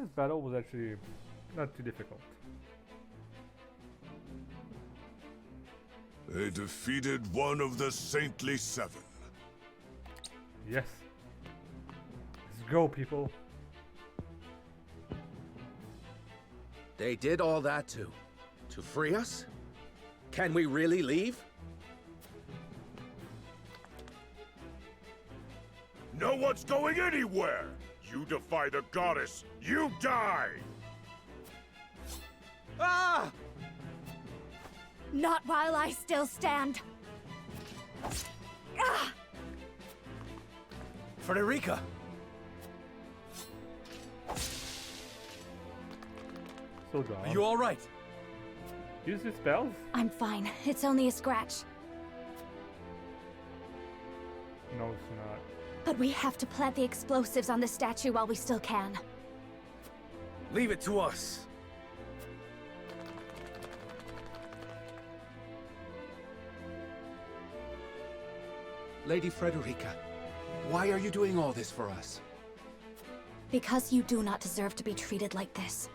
This battle was actually not too difficult. They defeated one of the Saintly Seven. Yes. Let's go, people. They did all that to free us? Can we really leave? No one's going anywhere! You defy the goddess, you die! Ah! Not while I still stand. Ah! Frederica! So gone. Are you alright? Use his spells? I'm fine. It's only a scratch. No, it's not. But we have to plant the explosives on the statue while we still can. Leave it to us. Lady Frederica, why are you doing all this for us? Because you do not deserve to be treated like this.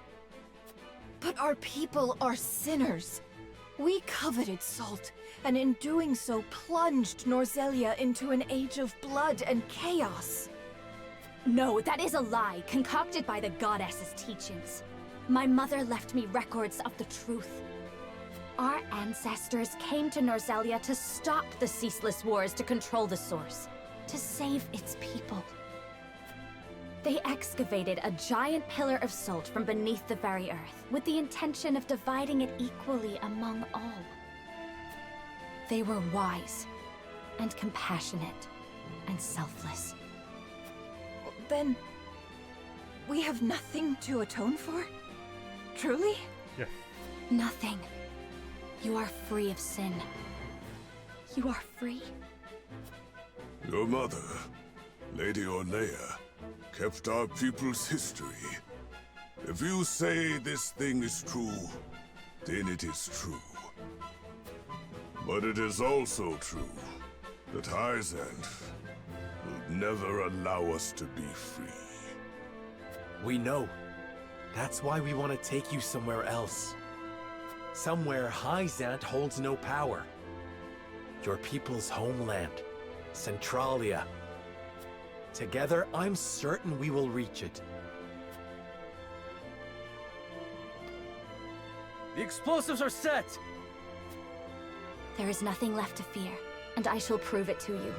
But our people are sinners. We coveted salt, and in doing so plunged Norzelia into an age of blood and chaos. No, that is a lie, concocted by the goddess's teachings. My mother left me records of the truth. Our ancestors came to Norzelia to stop the ceaseless wars to control the source, to save its people. They excavated a giant pillar of salt from beneath the very earth, with the intention of dividing it equally among all. They were wise, and compassionate, and selfless. Then... we have nothing to atone for? Truly? Yes. Nothing. You are free of sin. You are free. Your mother, Lady Ornea, kept our people's history. If you say this thing is true, then it is true. But it is also true that Hyzanth will never allow us to be free. We know. That's why we want to take you somewhere else. Somewhere Hyzanth holds no power. Your people's homeland, Centralia. Together, I'm certain we will reach it. The explosives are set! There is nothing left to fear, and I shall prove it to you.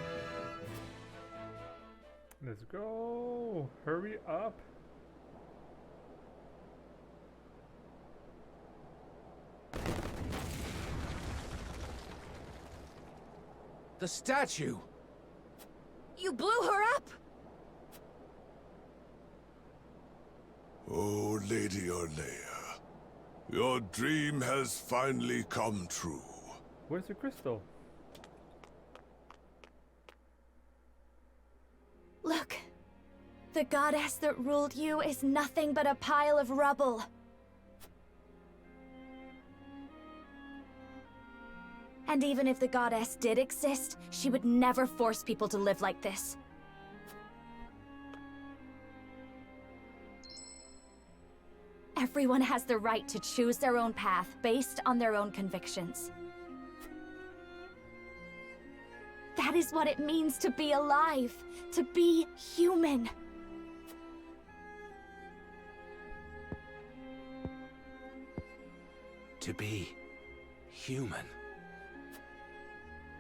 Let's go. Hurry up. The statue! You blew her up? Oh, Lady Ornea, your dream has finally come true. Where's the crystal? Look. The goddess that ruled you is nothing but a pile of rubble. And even if the goddess did exist, she would never force people to live like this. Everyone has the right to choose their own path based on their own convictions. That is what it means to be alive, to be human. To be human.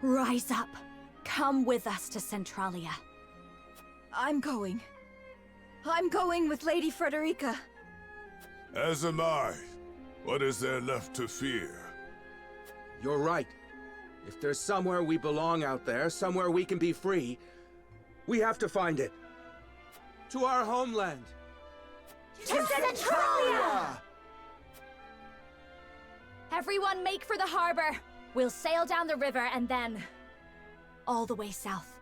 Rise up. Come with us to Centralia. I'm going. I'm going with Lady Frederica. As am I. What is there left to fear? You're right. If there's somewhere we belong out there, somewhere we can be free, we have to find it. To our homeland. To Centralia! Everyone make for the harbor. We'll sail down the river and then... all the way south.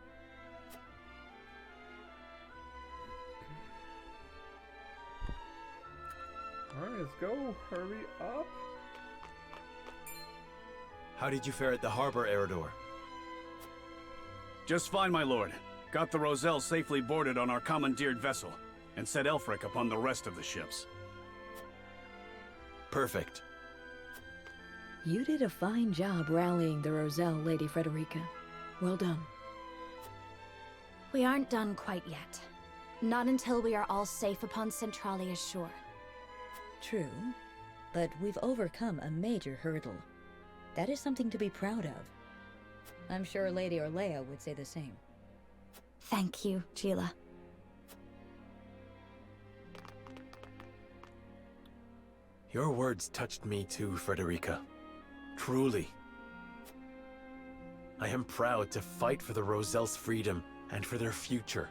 Alright, let's go. Hurry up. How did you fare at the harbor, Eredor? Just fine, my lord. Got the Roselle safely boarded on our commandeered vessel. and set Elfric upon the rest of the ships. Perfect. You did a fine job rallying the Roselle, Lady Frederica. Well done. We aren't done quite yet. Not until we are all safe upon Centralia's shore. True, but we've overcome a major hurdle. That is something to be proud of. I'm sure Lady Orlea would say the same. Thank you, Gila. Your words touched me too, Frederica. Truly. I am proud to fight for the Roselle's freedom and for their future.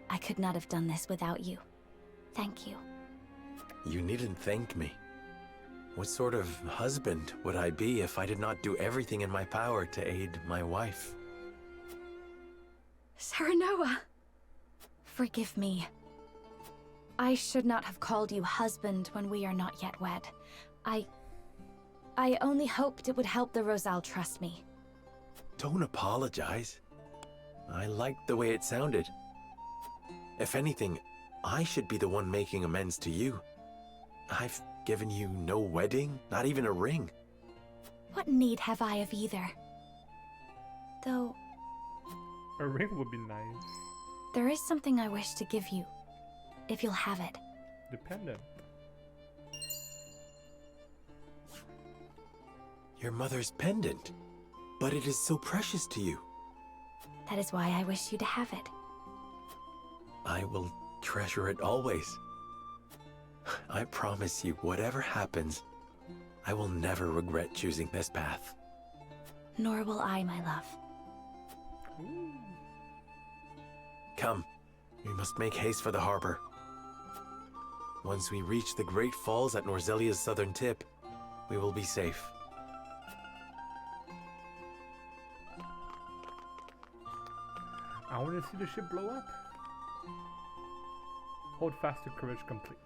I could not have done this without you. Thank you. You needn't thank me. What sort of husband would I be if I did not do everything in my power to aid my wife? Serenoa! Forgive me. I should not have called you husband when we are not yet wed. I only hoped it would help the Roselle trust me. Don't apologize. I liked the way it sounded. If anything, I should be the one making amends to you. I've given you no wedding, not even a ring. What need have I of either? Though, A ring would be nice. there is something I wish to give you, if you'll have it. Dependent. Your mother's pendant, but it is so precious to you. That is why I wish you to have it. I will treasure it always. I promise you, whatever happens, I will never regret choosing this path. Nor will I, my love. Come, we must make haste for the harbor. Once we reach the Great Falls at Norzelia's southern tip, we will be safe. I want to see the ship blow up. Hold fast to courage complete.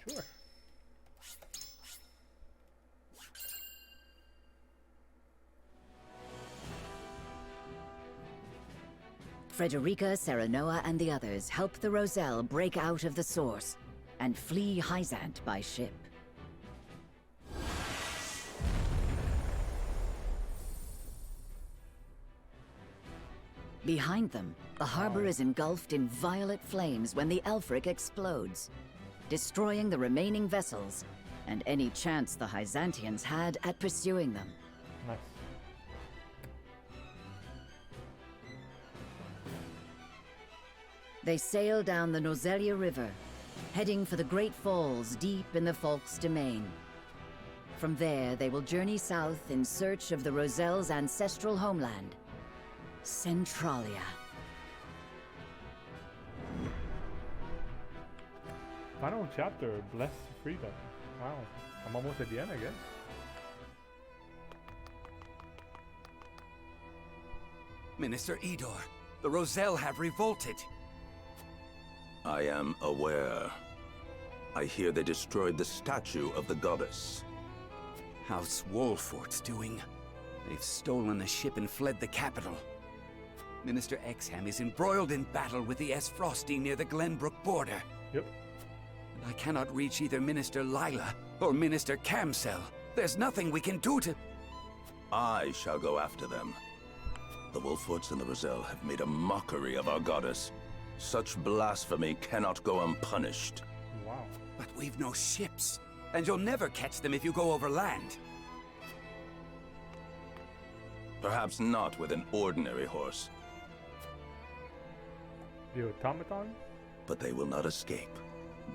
Sure. Frederica, Serenoa, and the others help the Roselle break out of the source and flee Hyzant by ship. Behind them, the harbor is engulfed in violet flames when the Elfric explodes, destroying the remaining vessels and any chance the Hyzantians had at pursuing them. Nice. They sail down the Nozelia River, heading for the Great Falls deep in the Folk's domain. From there, they will journey south in search of the Roselle's ancestral homeland, Centralia. Final chapter, Blessed Freedom. Wow. I'm almost at the end, I guess. Minister Idor, the Roselle have revolted. I am aware. I hear they destroyed the statue of the goddess. How's Wolfort's doing? They've stolen a ship and fled the capital. Minister Exham is embroiled in battle with the Frosty near the Glenbrook border. Yep. And I cannot reach either Minister Lila or Minister Camsell. There's nothing we can do to... I shall go after them. The Wolforts and the Roselle have made a mockery of our goddess. Such blasphemy cannot go unpunished. Wow. But we've no ships, and you'll never catch them if you go over land. Perhaps not with an ordinary horse, The automaton? but they will not escape.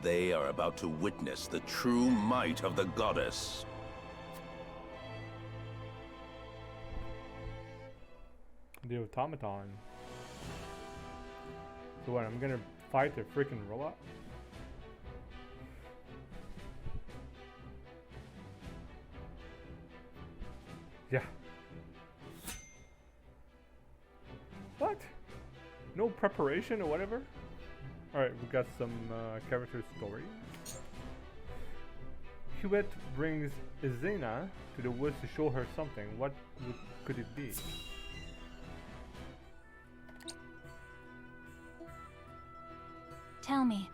They are about to witness the true might of the goddess. The automaton. So what, I'm gonna fight a freaking robot? Yeah. What? No preparation or whatever? Alright, we got some character stories. Hewitt brings Izena to the woods to show her something. What could it be? Tell me,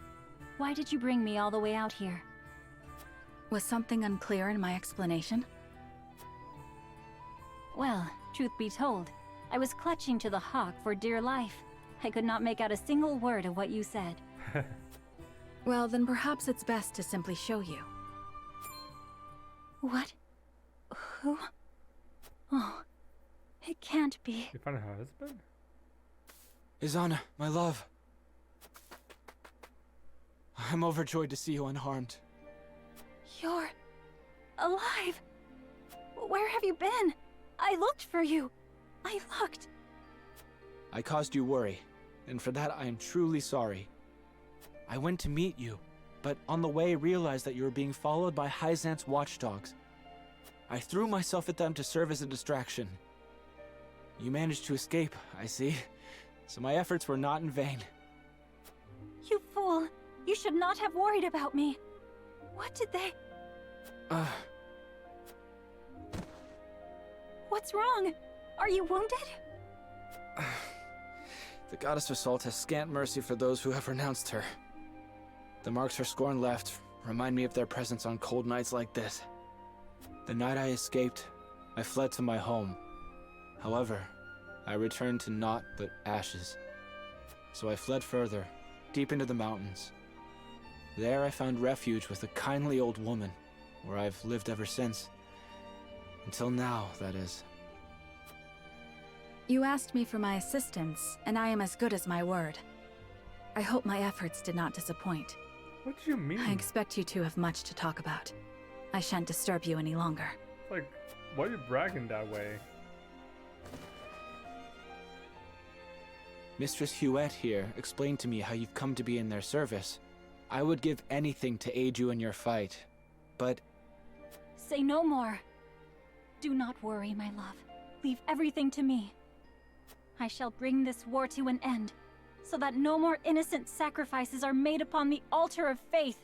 why did you bring me all the way out here? Was something unclear in my explanation? Well, truth be told, I was clutching to the hawk for dear life. I could not make out a single word of what you said. Well, then perhaps it's best to simply show you. What? Who? Oh, it can't be. You found her husband? Izana, my love. I'm overjoyed to see you unharmed. You're alive. Where have you been? I looked for you. I looked. I caused you worry, and for that I am truly sorry. I went to meet you, but on the way realized that you were being followed by Hyzant's watchdogs. I threw myself at them to serve as a distraction. You managed to escape, I see, so my efforts were not in vain. You fool. You should not have worried about me. What did they... What's wrong? Are you wounded? The goddess of Salt has scant mercy for those who have renounced her. The marks her scorn left remind me of their presence on cold nights like this. The night I escaped, I fled to my home. However, I returned to naught but ashes. So I fled further, deep into the mountains. There I found refuge with a kindly old woman, where I've lived ever since. Until now, that is. You asked me for my assistance, and I am as good as my word. I hope my efforts did not disappoint. What do you mean? I expect you two have much to talk about. I shan't disturb you any longer. Like, why are you bragging that way? Mistress Hewitt here explained to me how you've come to be in their service. I would give anything to aid you in your fight, but... Say no more. Do not worry, my love. Leave everything to me. I shall bring this war to an end, so that no more innocent sacrifices are made upon the altar of faith.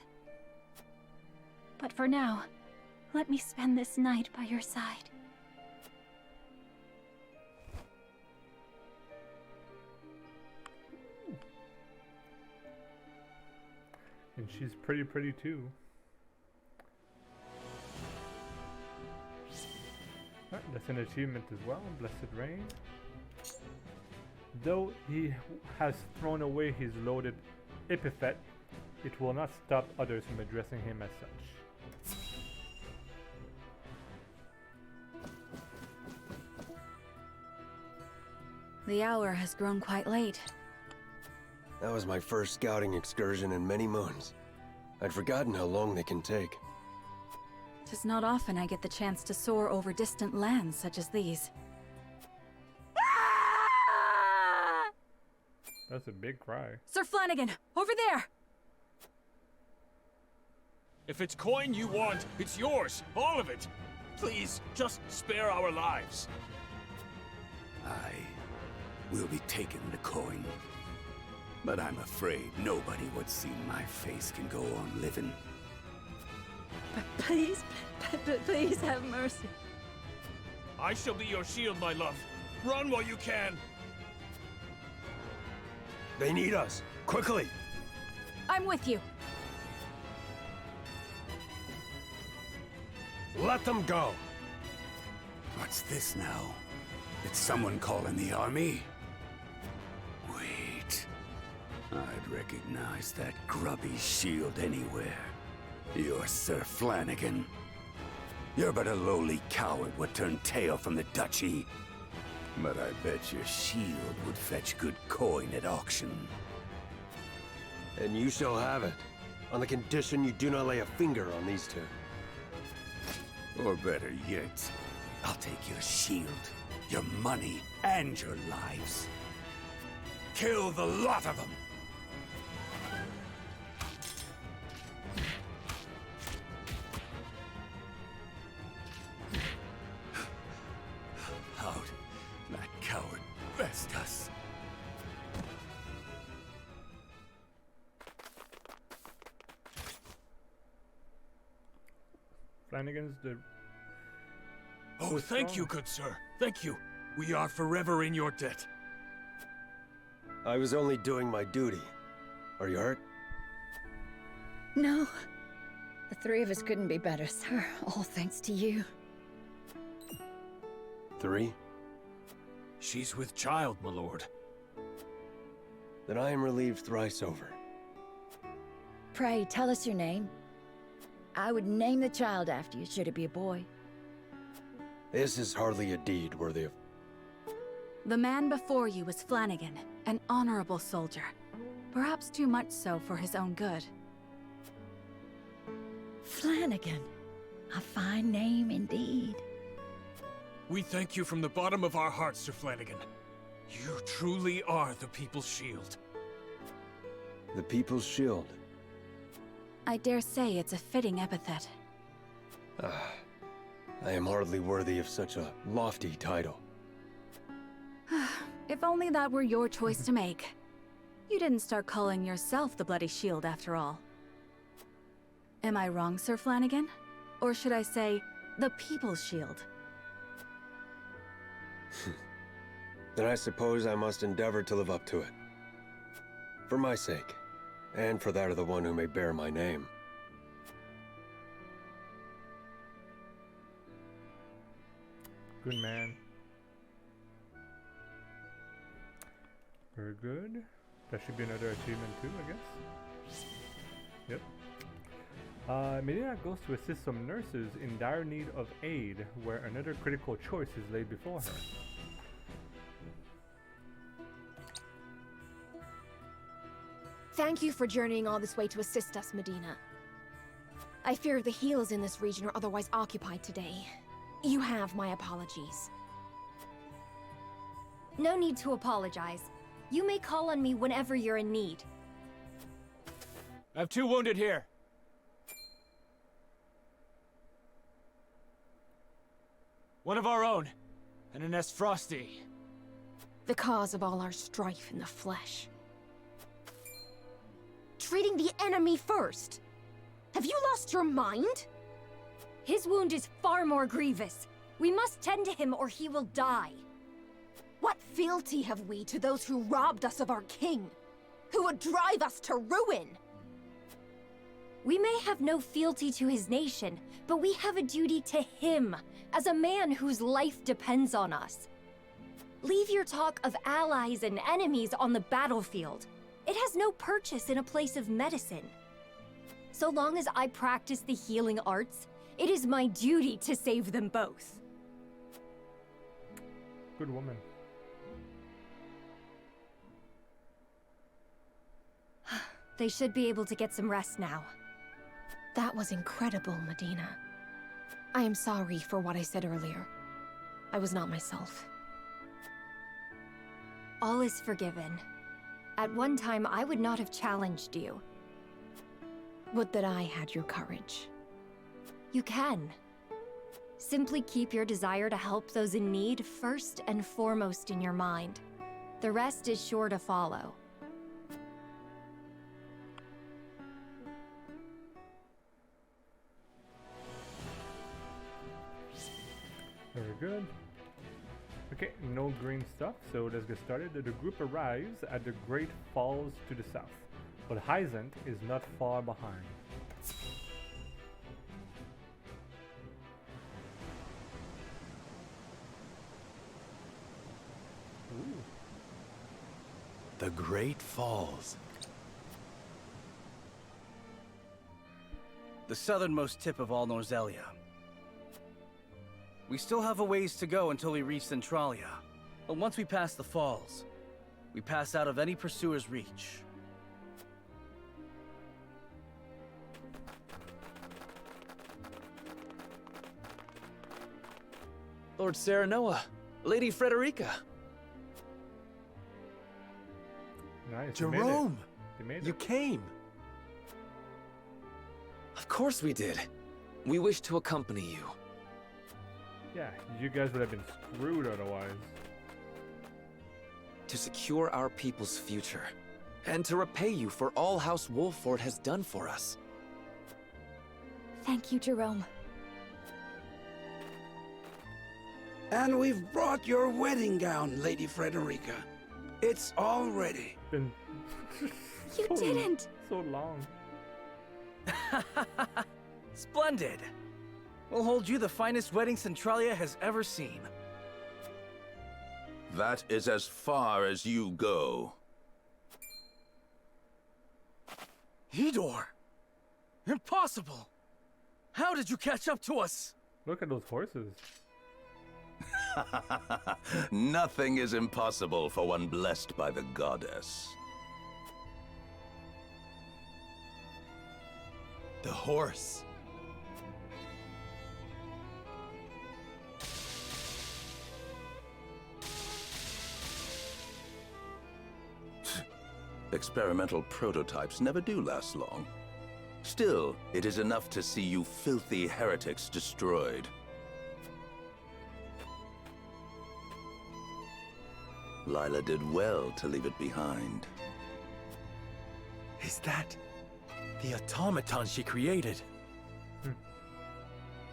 But for now, let me spend this night by your side. And she's pretty too. That's an achievement as well, Blessed Rain. Though he has thrown away his loaded epithet, it will not stop others from addressing him as such. The hour has grown quite late. That was my first scouting excursion in many moons. I'd forgotten how long they can take. 'Tis not often I get the chance to soar over distant lands such as these. That's a big cry. Sir Flanagan, over there! If it's coin you want, it's yours, all of it. Please, just spare our lives. I will be taking the coin. But I'm afraid nobody would see my face can go on living. Please, please have mercy. I shall be your shield, my love. Run while you can. They need us. Quickly! I'm with you. Let them go! What's this now? Did someone call in the army? Wait. I'd recognize that grubby shield anywhere. You're Sir Flanagan. You're but a lowly coward would turn tail from the duchy. But I bet your shield would fetch good coin at auction. And you shall have it, on the condition you do not lay a finger on these two. Or better yet, I'll take your shield, your money, and your lives. Kill the lot of them! How'd that coward best us? Flanagan's the... Oh, thank you, good sir. Thank you. We are forever in your debt. I was only doing my duty. Are you hurt? No. The three of us couldn't be better, sir. All thanks to you. 3? She's with child, my lord. Then I am relieved thrice over. Pray, tell us your name. I would name the child after you, should it be a boy. This is hardly a deed worthy of... The man before you was Flanagan, an honorable soldier. Perhaps too much so for his own good. Flanagan. A fine name indeed. We thank you from the bottom of our hearts, Sir Flanagan. You truly are the People's Shield. The People's Shield? I dare say it's a fitting epithet. I am hardly worthy of such a lofty title. If only that were your choice to make. You didn't start calling yourself the Bloody Shield after all. Am I wrong, Sir Flanagan? Or should I say, the People's Shield? Then I suppose I must endeavor to live up to it. For my sake, and for that of the one who may bear my name. Good man. Very good. That should be another achievement too, I guess. Yep. Medina goes to assist some nurses in dire need of aid, where another critical choice is laid before her. Thank you for journeying all this way to assist us, Medina. I fear the healers in this region are otherwise occupied today. You have my apologies. No need to apologize. You may call on me whenever you're in need. I have 2 wounded here. One of our own, and an S. Frosty. The cause of all our strife in the flesh. Treating the enemy first! Have you lost your mind? His wound is far more grievous. We must tend to him or he will die. What fealty have we to those who robbed us of our king? Who would drive us to ruin? We may have no fealty to his nation, but we have a duty to him, as a man whose life depends on us. Leave your talk of allies and enemies on the battlefield. It has no purchase in a place of medicine. So long as I practice the healing arts, it is my duty to save them both. Good woman. They should be able to get some rest now. That was incredible, Medina. I am sorry for what I said earlier. I was not myself. All is forgiven. At one time, I would not have challenged you. Would that I had your courage. You can. Simply keep your desire to help those in need first and foremost in your mind. The rest is sure to follow. Very good. Okay, no green stuff, so let's get started. The group arrives at the Great Falls to the south, but Hyzant is not far behind. Ooh. The Great Falls. The southernmost tip of all Norzelia. We still have a ways to go until we reach Centralia. But once we pass the falls, we pass out of any pursuer's reach. Lord Serenoa, Lady Frederica. Nice. Jerome, They made it. you came. Of course we did. We wish to accompany you. Yeah, you guys would have been screwed otherwise. To secure our people's future. And to repay you for all House Wolfford has done for us. Thank you, Jerome. And we've brought your wedding gown, Lady Frederica. It's all ready. Been You didn't! so long. Splendid! We'll hold you the finest wedding Centralia has ever seen. That is as far as you go. Idor! Impossible! How did you catch up to us? Look at those horses. Nothing is impossible for one blessed by the goddess. The horse. Experimental prototypes never do last long. Still, it is enough to see you filthy heretics destroyed. Lila did well to leave it behind. Is that the automaton she created?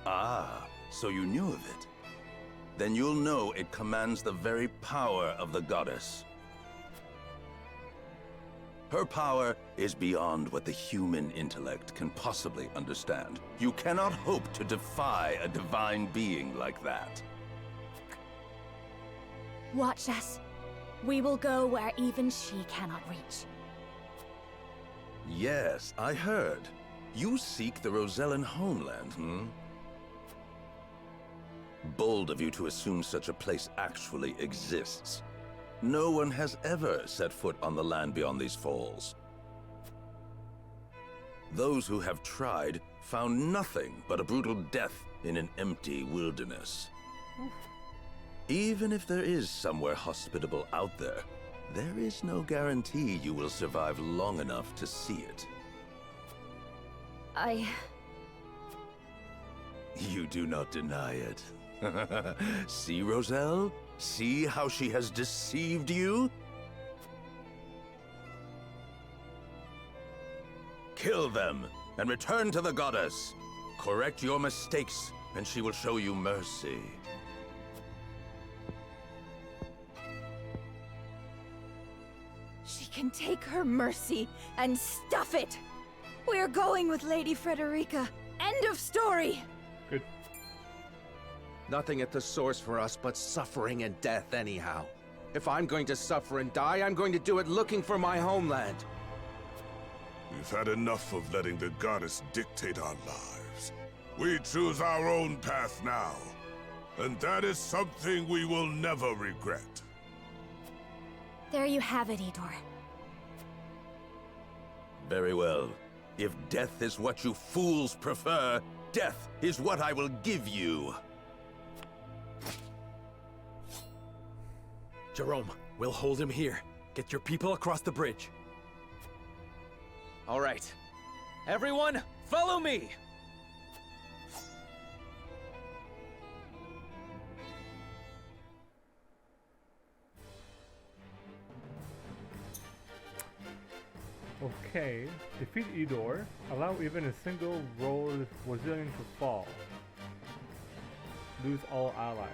Ah, so you knew of it. Then you'll know it commands the very power of the goddess. Her power is beyond what the human intellect can possibly understand. You cannot hope to defy a divine being like that. Watch us. We will go where even she cannot reach. Yes, I heard. You seek the Rosellan homeland, hmm? Bold of you to assume such a place actually exists. No one has ever set foot on the land beyond these falls. Those who have tried found nothing but a brutal death in an empty wilderness. Even if there is somewhere hospitable out there, there is no guarantee you will survive long enough to see it. You do not deny it. See, Roselle? See how she has deceived you? Kill them and return to the goddess. Correct your mistakes, and she will show you mercy. She can take her mercy and stuff it. We're going with Lady Frederica. End of story. Good. Nothing at the source for us but suffering and death anyhow. If I'm going to suffer and die, I'm going to do it looking for my homeland. We've had enough of letting the goddess dictate our lives. We choose our own path now. And that is something we will never regret. There you have it, Idor. Very well. If death is what you fools prefer, death is what I will give you. Jerome, we'll hold him here. Get your people across the bridge. All right. Everyone, follow me! Okay, defeat Idor. Allow even a single Rosalian to fall. Lose all allies.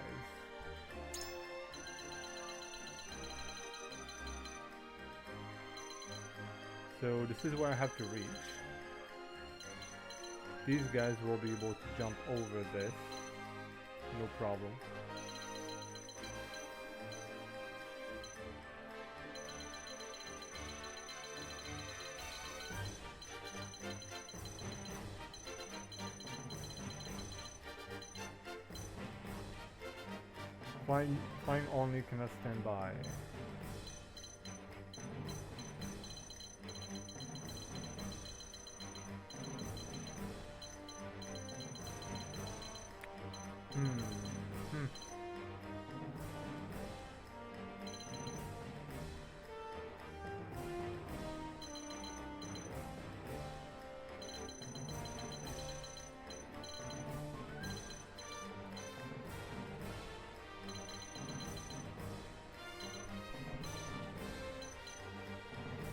So this is where I have to reach. These guys will be able to jump over this. No problem. Flying only cannot stand by.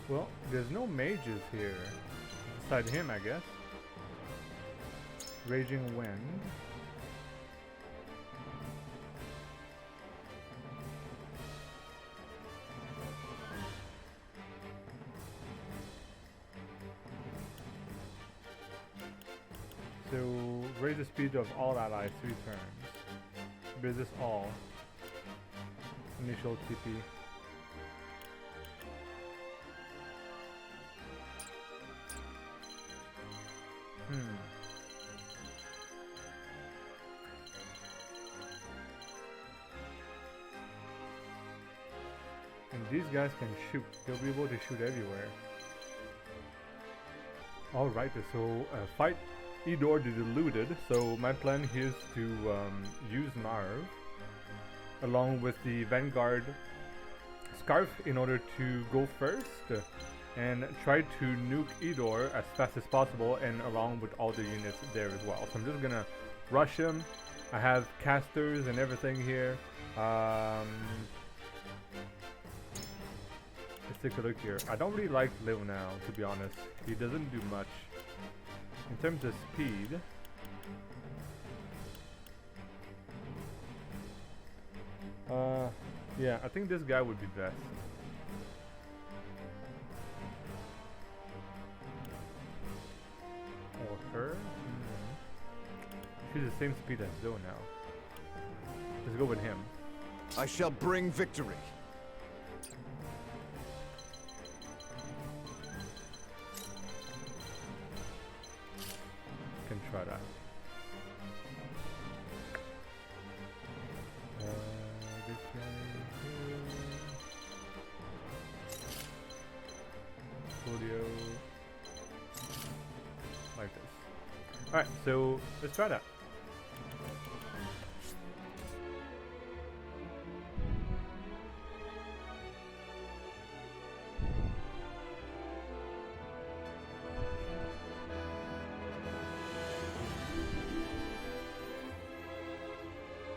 Well, there's no mages here. Beside him, I guess. Raging Wind. So raise the speed of all allies 3 turns. Resist all. Initial TP. And these guys can shoot. They'll be able to shoot everywhere. Alright, so fight Idor the Deluded. So my plan here is to use Narv along with the Vanguard Scarf in order to go first and try to nuke Idor as fast as possible, and along with all the units there as well. So I'm just gonna rush him. I have casters and everything here. Let's take a look here. I don't really like Leonel, to be honest. He doesn't do much. In terms of speed, yeah, I think this guy would be best. Or her? She's the same speed as Zoe now. Let's go with him. I shall bring victory. Can try that. This guy here. Folio. Like this. Alright, so let's try that.